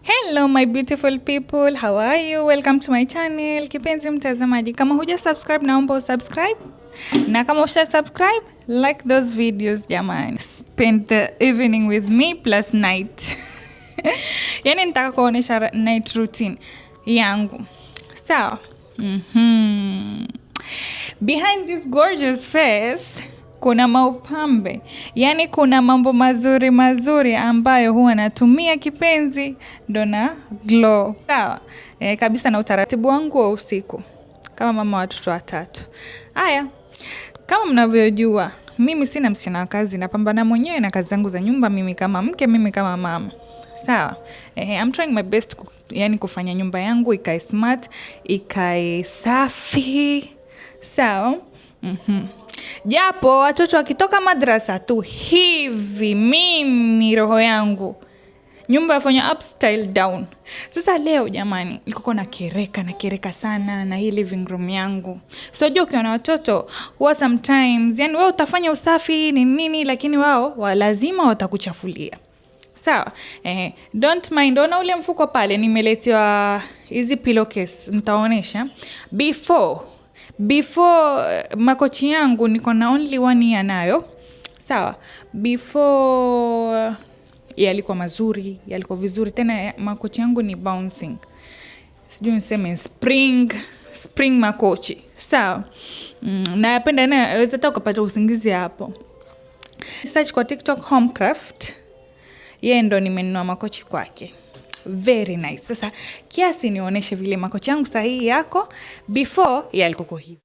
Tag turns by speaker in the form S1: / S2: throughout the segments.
S1: Hello my beautiful people, how are you? Welcome to my channel. Kipenzi mtazamaji, kama huja subscribe naomba usubscribe, na kama usha subscribe, like those videos jamani. Spend the evening with me plus night. Yani nitaka kuonesha night routine yangu. Sawa? Behind this gorgeous face kuna maupambe, yani kuna mambo mazuri mazuri ambayo huwa natumia kipenzi ndo na glow. Sawa? Kabisa na utaratibu wangu wa usiku kama mama watoto watatu. Haya, kama mnavyojua mimi sina msichana wa kazi, napambana mwenyewe na kazi zangu za nyumba, mimi kama mke, mimi kama mama. Sawa? I'm trying my best yani kufanya nyumba yangu ikae smart, ikae safi. Sawa? Japo watoto wakitoka madrasa tu hivi, mimi roho yangu nyumba yafanya upstyle down. Sasa leo jamani, nilikuwa na kereka sana na hii living room yangu. Sio ukiwa na watoto huwa sometimes yani wao utafanya usafi ni nini, lakini wao lazima watakuchafulia. Sawa? Don't mind. Ona ule mfuko pale nimeletewa hizi pillowcase, nitaonesha. Before makochi yangu niko na only 1 year nayo. Sawa? Before yalikuwa mazuri, yalikuwa vizuri, tena makochi yangu ni bouncing. Sijui niseme spring makochi. Sawa? Na napenda na waweza hata ukapata usingizi hapo. Search kwa TikTok Homecraft. Yeye ndo nimenunua makochi kwake. Very nice. Sasa kiasi nionyeshe vile makochi yangu sahihi yako before yalikuwa hivi.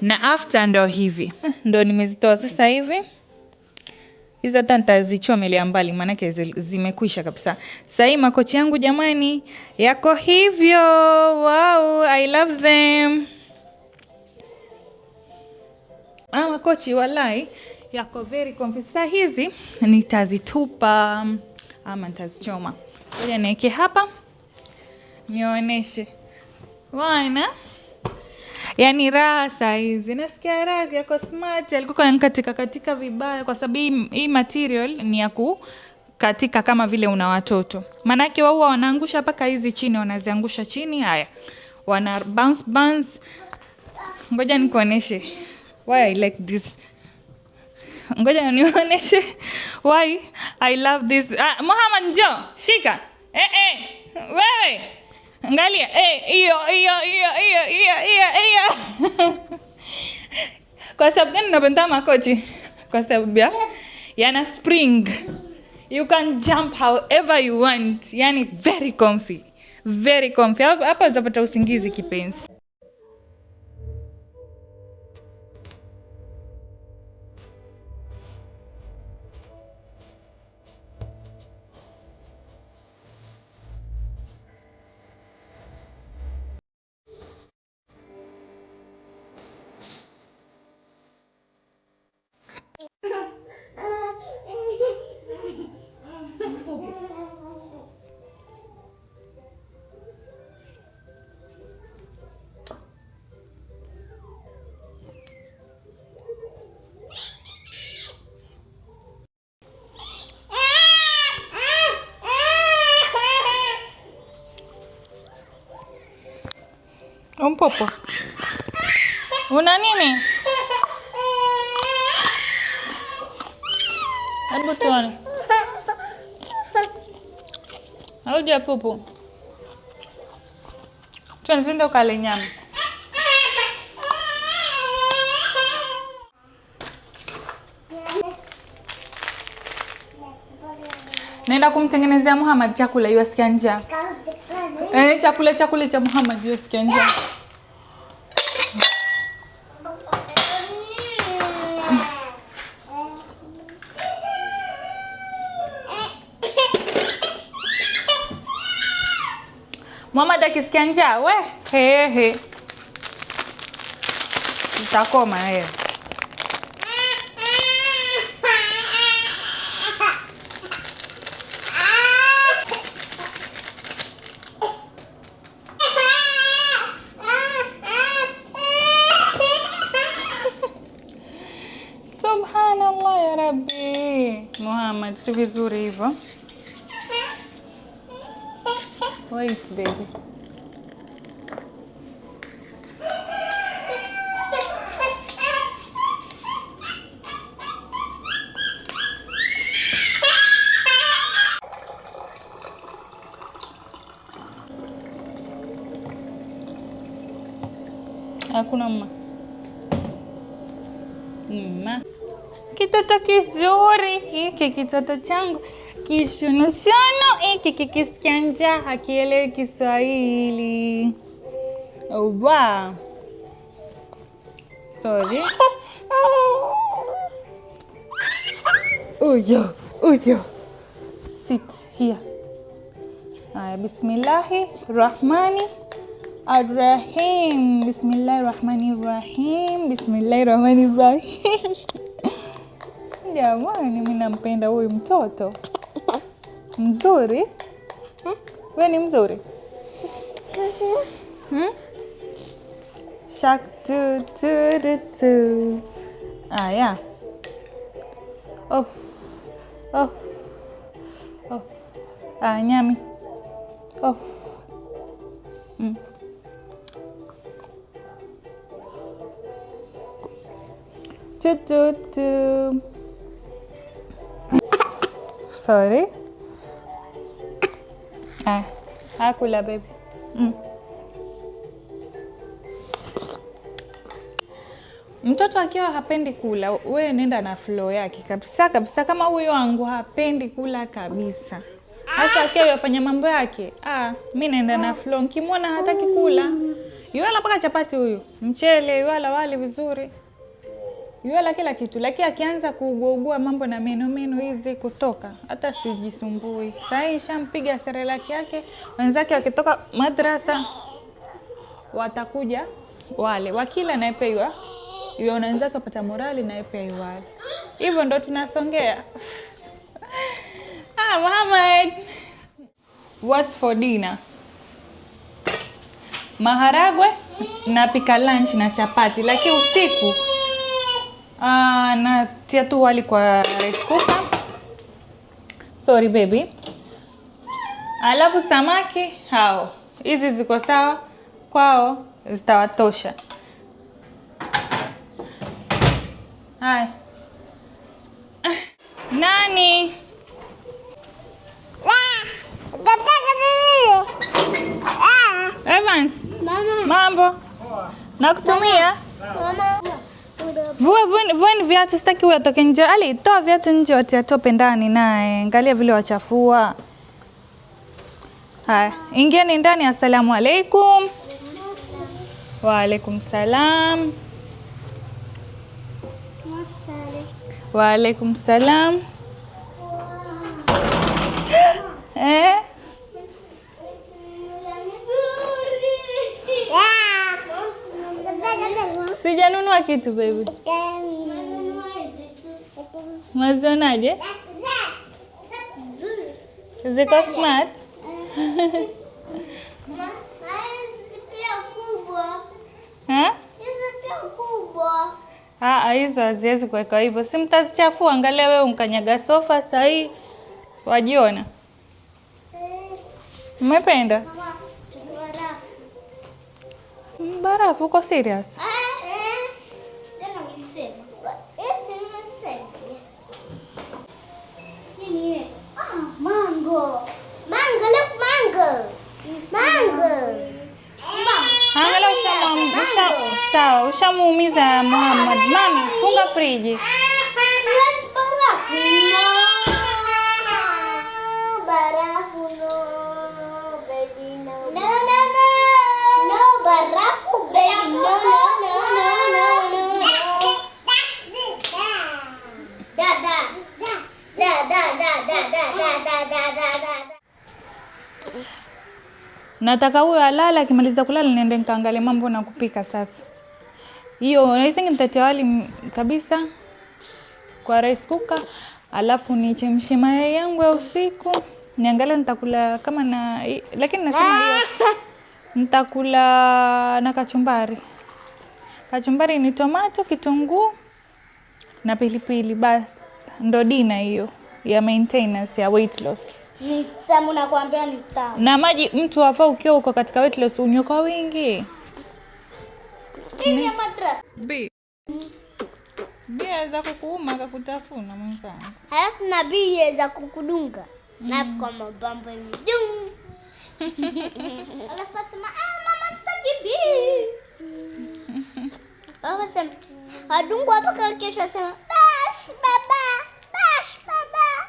S1: Na after ndo hivi. Ndo nimezitoa sasa hivi. Hizo hata nitazichomelea mbali maana zimekwisha kabisa. Sasa hii makochi yangu jamani yako hivyo. Wow, I love them. Makochi walai yako very comfy. Sasa hizi nitazitupa ama nitazichoma. Ngoja niweke hapa nionyeshe. Wana yani raha saa hizi. Nasikia raha yako smart. Alikuwa katika vibaya kwa sababu hii material ni ya kukatika kama vile una watoto. Manake wao wanaangusha paka hizi chini, wanaziangusha chini. Haya, wana bounce. Ngoja nikuoneshe why I like this. Ngoja nionyeshe why I love this. Muhammad njoo, shika. Wewe angalia, hiyo. Kwa sababu gani napenda makochi? Kwa sababu yana spring. You can jump however you want. Yani very comfy. Very comfy. Hapa zapata usingizi kipenzi. Mpopo. Una nini? Hebu tuone. Hauja popo. Tuende ukale nyama. Naenda kumtengenezea Muhammad chakula yasikia njaa. Chakula cha Muhammad yasikia njaa. Muhammad akisikia njaa, we he. Utakoma yeye. Subhanallah ya Rabbi. Muhammad, si vizuri hivyo. Wait baby. Hakuna mama. Kitoto kizuri hiki, kitoto changu kishunoshono hiki, kikisikia njaa hakielewi Kiswahili. Oh wow. Sorry. Uyo. Sit here. Bismillahirrahmanirrahim. Bismillahirrahmanirrahim. Jamani, mimi nampenda huyu mtoto. Mzuri? Wewe ni mzuri? Shak tu. Yeah. Oh. Nyami. Oh. Tu. Sorry. Hakula baby. Mtoto akiwa hapendi kula, wewe nenda na flow yake kabisa. Kama huyo wangu hapendi kula kabisa. Hata akiwa yafanya mambo yake, mimi naenda na flow. Nikimwona hataki kula, yuala paka chapati huyu, mchele, yuala wali vizuri. Yuala kila kitu, lakini akianza kuugua mambo na meno hizi kutoka, hata sijisumbui. Sasa shampiga serelaki yake, wenzake wakitoka madrasa watakuja wale. Wakila na epeiwa, yuona wenzake wapata morali na epeiwa wale. Hivyo ndo tunasongea. Muhammad. What's for dinner? Maharagwe na pika lunch na chapati, lakini usiku natia tu wali kwa rice cooker. Sorry baby. Alafu samaki hao. Hizi ziko sawa kwao, zitawatosha. Hai. Nani? Evans. Mambo. Nakutumia? Vua viatu, sitaki watoke nje. Ali, toa viatu nje, watia tope ndani naye. Angalia vile wachafua. Haya, ingieni ndani. Assalamu alaikum. Wa alaikum salam. Wa alaikum salam. Sijanunua kitu baby. Mazionaje? Ziko smart. Hizo haziwezi kuweka hivyo. Si mtazichafua, angalia wewe unkanyaga sofa saa hii. Wajiona? Umependa? Barafu, uko serious?
S2: Mango.
S1: Sawa, ushamuumiza Muhammad. Mami, funga friji. Nataka huyo alala, akimaliza kulala niende nikaangalie mambo na kupika sasa. Hiyo I think nitatia wali kabisa kwa rice cooker, alafu nichemshe mayai yangu ya usiku. Niangalia nitakula kama na, lakini nasema hiyo nitakula na kachumbari. Kachumbari ni tomato, kitunguu na pilipili, basi ndo dina hiyo ya maintenance ya weight loss.
S2: Ni tamu, nakwambia ni tamu.
S1: Na maji mtu afaa ukiwa uko katika weight loss unywe kwa wingi.
S2: Hii ya madrasa.
S1: Bia za kukuuma kakutafuna mwenzangu.
S2: Halafu na bia za kukudunga. Na kwa mabambo midung. Alafu asema mama sitaki bia. Baba sema adungu hapa kwa kesho asema bash baba. Bash baba.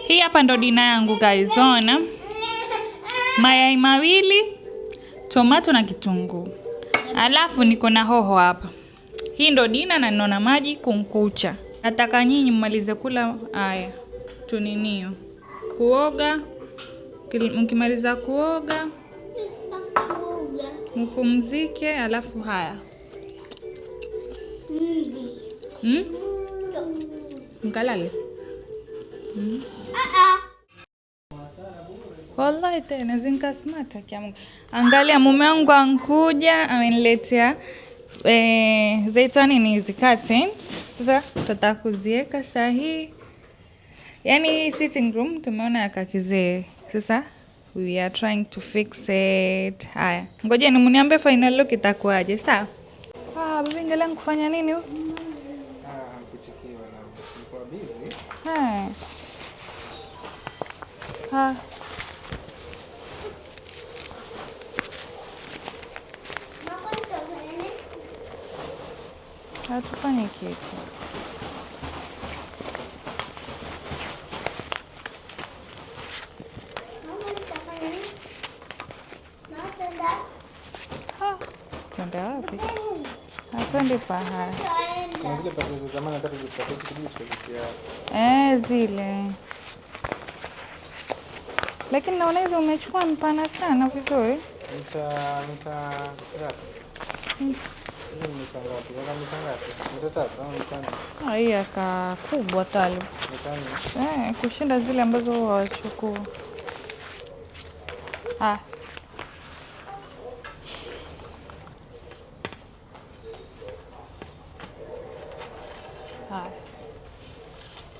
S1: Hii hapa ndo dina yangu guys, ona. Mayai mawili, tomato na kitunguu. Alafu niko na hoho hapa. Hii ndo dina na ninaona maji kunkucha. Nataka nyinyi mmalize kula haya. Tuninio. Kuoga. Mkimaliza kuoga, mpumzike, alafu haya. Mkalale. Wallahi tena zinka smart akiamungu. Angalia mume wangu ankuja ameniletea zaitani ni hizi curtains. Sasa tutataka kuziweka sahihi. Yaani sitting room tumeona yakakizee. Sasa we are trying to fix it. Haya. Ngoja ni mniambie final look itakuwaje, sawa? Bibi endelea kufanya nini huko?
S3: Kuchikiwa na nilikuwa busy.
S1: Hatufanye kitu. Twende wapi? Twende pahali.
S3: Kuna zile pesa za zamani hata tuzipatie kidogo tukazikia.
S1: Zile. Lakini naona hizo umechukua mpana sana vizuri.
S3: Mita ngapi? Hiyo ni mita ngapi? Mita ngapi? Mita 3 au mita 4?
S1: Hii aka kubwa tali.
S3: Mita 4.
S1: Kushinda zile ambazo wachukua.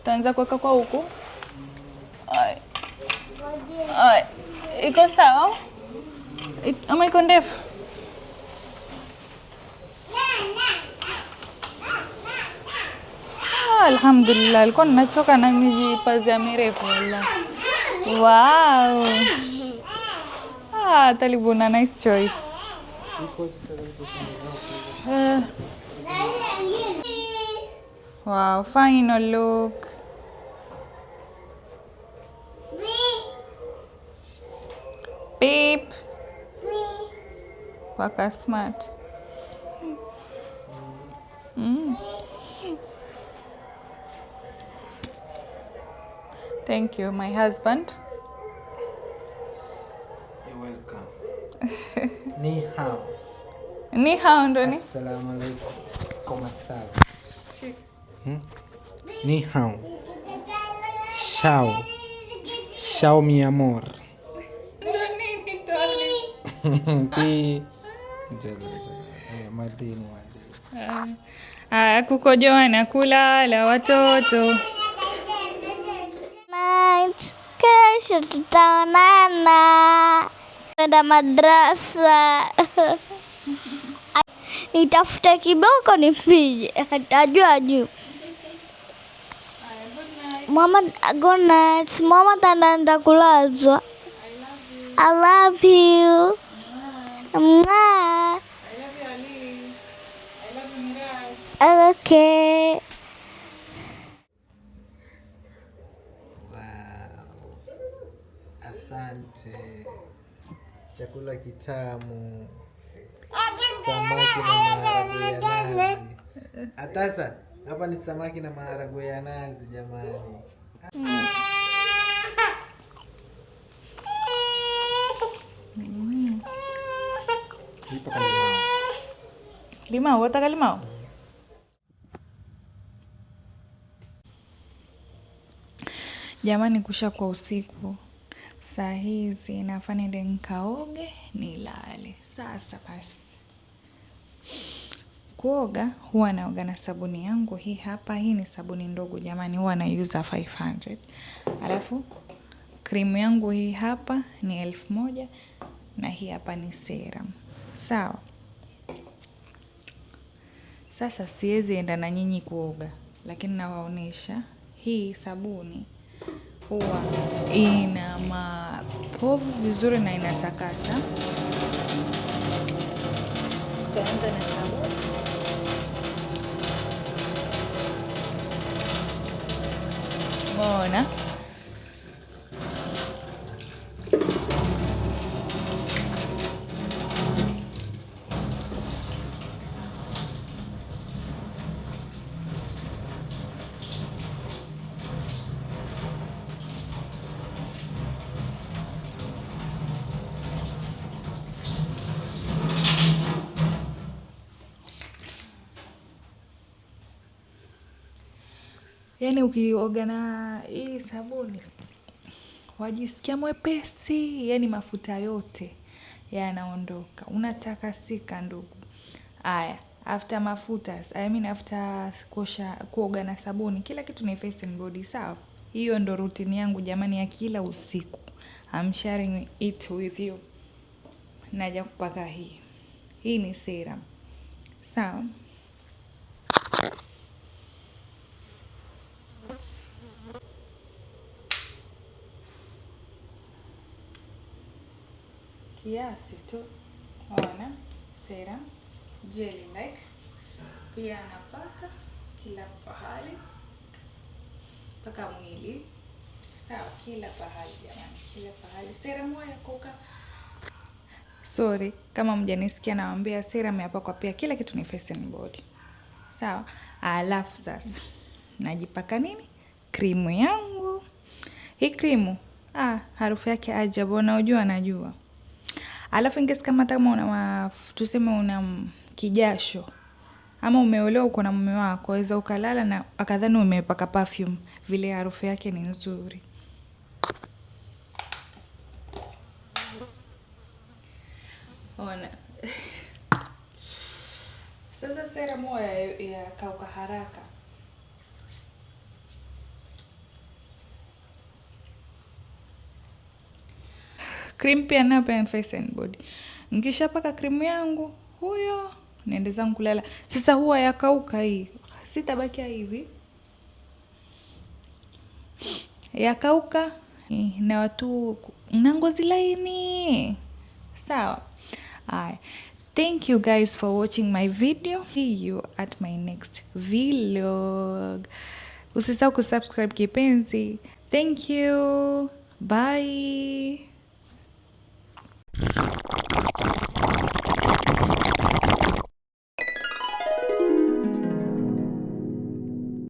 S1: Taanza kuweka kwa huku. Iko sawa? Ama iko ndefu? Alhamdulillah, alikuwa ninachoka na mijipazia mirefu wallahi. Wow. Talibuna, nice choice. Wow, final look. Beep. Waka smart. Thank you, my husband.
S3: You're welcome. Ni hao.
S1: Ni hao ndo ni?
S3: Assalamu alaikum. Koma sawa. Ni hao. Ciao mi amor.
S1: Ndo nini tole?
S3: Madini.
S1: Kukojoana kulala watoto.
S2: Kesho tutaonana. Kwenda madrasa. Nitafuta kiboko nipige. Atajua juu. Mama, good night. Mama tanaenda kulazwa. I love you. Mwah.
S1: I love you, Ali. I love you, Miraj.
S2: Okay.
S3: Wow. Asante. Chakula kitamu. Samaki na maharagwe ya nazi. Atasa, hapa ni samaki na maharagwe ya nazi jamani. Ipo kama limau.
S1: Limau, wataka limau? Jamani, kusha kwa usiku. Saa hizi nafaa niende nikaoge nilale. Sasa basi. Kuoga huwa naoga na sabuni yangu hii hapa. Hii ni sabuni ndogo jamani, huwa na user 500. Alafu krimu yangu hii hapa ni 1000 na hii hapa ni serum. Sawa. Sasa siwezi enda na nyinyi kuoga, lakini nawaonesha hii sabuni huwa ina mapovu vizuri na inatakasa. Tutaanza na sabuni. Umeona? Yaani ukioga na hii sabuni wajisikia mwepesi, yani mafuta yote yanaondoka, unatakasika ndugu. Aya, after mafuta, after kuoga na sabuni, kila kitu ni face and body, sawa? Hiyo ndo routine yangu jamani ya kila usiku. I'm sharing it with you. Naja kupaka hii. Hii ni serum. Sawa? Kiasi tu. Ona, serum, jelly like. Pia napaka kila pahali. Paka mwili. Sawa, kila pahali jamani, kila pahali. Serum ya koka. Sorry, kama mjanisikia nawaambia serum yapakwa pia kila kitu ni face and body. Sawa, alafu sasa najipaka nini? Krimu yangu. Hii krimu, harufu yake ajabu, unajua najua. Alafu ingesi kama tuseme una kijasho ama umeolewa uko na mume wako, waweza ukalala na akadhani umepaka perfume, vile harufu yake ni nzuri. Ona. Sasa serum ya kauka haraka. Cream pia nayo face and body. Nikishapaka krimu yangu, huyo naenda zangu kulala. Sasa huwa yakauka hii. Sitabakia hivi. Yakauka na watu na ngozi laini. Sawa. Thank you guys for watching my video. See you at my next vlog. Usisahau kusubscribe kipenzi. Thank you. Bye.